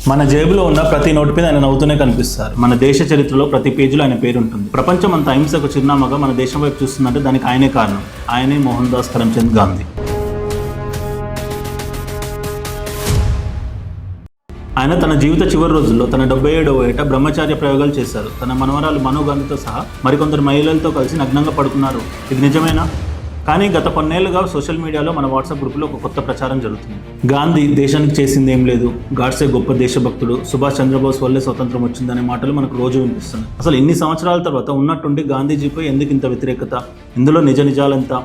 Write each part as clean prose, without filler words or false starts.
మన జేబులో ఉన్న ప్రతి నోటు మీద ఆయన నవ్వుతూనే కనిపిస్తారు. మన దేశ చరిత్రలో ప్రతి పేజీలో ఆయన పేరు ఉంటుంది. ప్రపంచం అంతా అహింసకు చిరునామాగా మన దేశం వైపు చూస్తుందంటే దానికి ఆయనే కారణం. ఆయనే మోహన్ దాస్ కరమ్చంద్ గాంధీ. ఆయన తన జీవిత చివరి రోజుల్లో తన 77వ ఏట బ్రహ్మచార్య ప్రయోగాలు చేశారు. తన మనవరాలు మనో గాంధీతో సహా మరికొందరు మహిళలతో కలిసి నగ్నంగా పడుకున్నారు. ఇది నిజమేనా? కానీ గత కొన్నేళ్లుగా సోషల్ మీడియాలో మన వాట్సాప్ గ్రూపులో ఒక కొత్త ప్రచారం జరుగుతుంది. గాంధీ దేశానికి చేసింది ఏం లేదు, గాడ్సే గొప్ప దేశభక్తుడు, సుభాష్ చంద్రబోస్ వల్లే స్వతంత్రం వచ్చిందనే మాటలు మనకు రోజు వినిపిస్తున్నాయి. అసలు ఇన్ని సంవత్సరాల తర్వాత ఉన్నట్టుండి గాంధీజీపై ఎందుకు ఇంత వ్యతిరేకత? ఇందులో నిజాలంతా?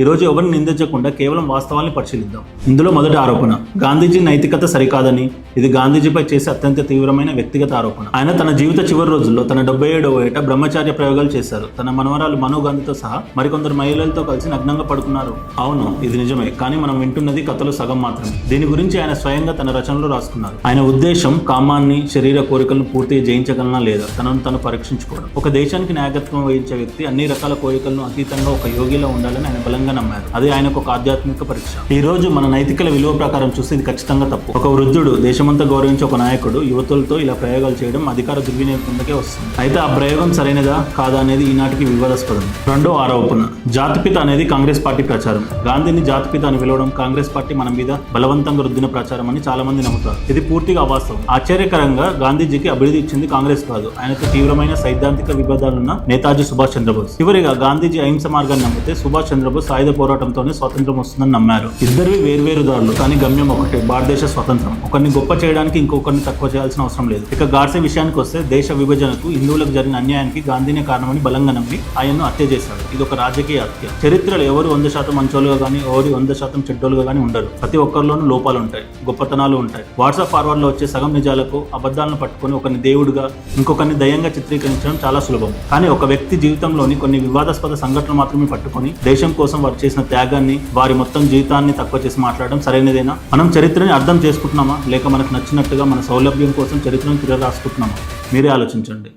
ఈరోజు ఎవరిని నిందించకుండా కేవలం వాస్తవాల్ని పరిశీలిద్దాం. ఇందులో మొదటి ఆరోపణ, గాంధీజీ నైతికత సరికాదని. ఇది గాంధీజీపై చేసే అత్యంత తీవ్రమైన వ్యక్తిగత ఆరోపణ. ఆయన తన జీవిత చివరి రోజుల్లో తన 77వ ఏట బ్రహ్మచార్య ప్రయోగాలు చేశారు. తన మనవరాలు మనో గాంధీతో సహా మరికొందరు మహిళలతో కలిసి నగ్నంగా పడుకున్నారు. అవును, ఇది నిజమే. కానీ మనం వింటున్నది కథలో సగం మాత్రమే. దీని గురించి ఆయన స్వయంగా తన రచనలో రాసుకున్నారు. ఆయన ఉద్దేశం కామాన్ని, శరీర కోరికలను పూర్తిగా జయించగలనా లేదా తనను తను పరీక్షించుకోవడం. ఒక దేశానికి నాయకత్వం వహించే వ్యక్తి అన్ని రకాల కోరికలను అతీతంగా ఒక యోగిలో ఉండాలని ఆయన బలంగా నమ్మారు. అది ఆయనకు ఒక ఆధ్యాత్మిక పరీక్ష. ఈ రోజు మన నైతికల విలువ ప్రకారం చూస్తే ఇది ఖచ్చితంగా తప్పు. ఒక వృద్ధుడు, దేశమంతా గౌరవించే ఒక నాయకుడు యువతులతో ఇలా ప్రయోగాలు చేయడం అధికార దుర్వినియోగం కిందకే వస్తుంది. అయితే ఆ ప్రయోగం సరైనదా కాదా అనేది ఈనాటికి వివాదాస్పదం. రెండో ఆరోపణ, జాతిపిత అనేది కాంగ్రెస్ పార్టీ ప్రచారం. గాంధీని జాతిపిత అని పిలవడం కాంగ్రెస్ పార్టీ మన మీద బలవంతంగా రుద్దిన ప్రచారం అని చాలా మంది నమ్ముతారు. ఇది పూర్తిగా అవాస్తవం. ఆశ్చర్యకరంగా గాంధీజీకి అభివృద్ధి ఇచ్చింది కాంగ్రెస్ కాదు, ఆయనతో తీవ్రమైన సైద్ధాంతిక విభేదాలున్న నేతాజీ సుభాష్ చంద్రబోస్. చివరిగా గాంధీజీ అహింస మార్గాన్ని నమ్మితే సుభాష్ చంద్రబోస్ ఆయుధ పోరాటంతోనే స్వాతంత్రం వస్తుందని నమ్మారు. ఇద్దరివి వేర్వేరు దారులు, కానీ గమ్యం ఒకటే, భారతదేశ స్వతంత్రం. ఒకరిని గొప్ప చేయడానికి ఇంకొకరిని తక్కువ చేయాల్సిన అవసరం లేదు. ఇక గాడ్సే విషయానికి వస్తే దేశ విభజనకు హిందువులకు జరిగిన అన్యాయానికి గాంధీనే కారణమని బలంగా నమ్మి ఆయన్ను హత్య చేశారు. ఇది ఒక రాజకీయ హత్య. చరిత్రలో ఎవరు 100% మంచోలుగా కానీ ఎవరు 100% చెడ్డోలుగా కానీ ఉండరు. ప్రతి ఒక్కరిలోనూ లోపాలు ఉంటాయి, గొప్పతనాలు ఉంటాయి. వాట్సాప్ ఫార్వర్డ్ లో వచ్చే సగం నిజాలకు అబద్ధాలను పట్టుకొని ఒకరిని దేవుడుగా ఇంకొకరిని దయ్యంగా చిత్రీకరించడం చాలా సులభం. కానీ ఒక వ్యక్తి జీవితంలోని కొన్ని వివాదాస్పద సంఘటనలు మాత్రమే పట్టుకొని దేశం కోసం వారు చేసిన త్యాగాన్ని, వారి మొత్తం జీవితాన్ని తక్కువ చేసి మాట్లాడడం సరైనదేనా? మనం చరిత్రని అర్థం చేసుకుంటున్నామా, లేక మనకు నచ్చినట్టుగా మన సౌలభ్యం కోసం చరిత్రను తిరగ రాసుకుంటున్నామా? మీరే ఆలోచించండి.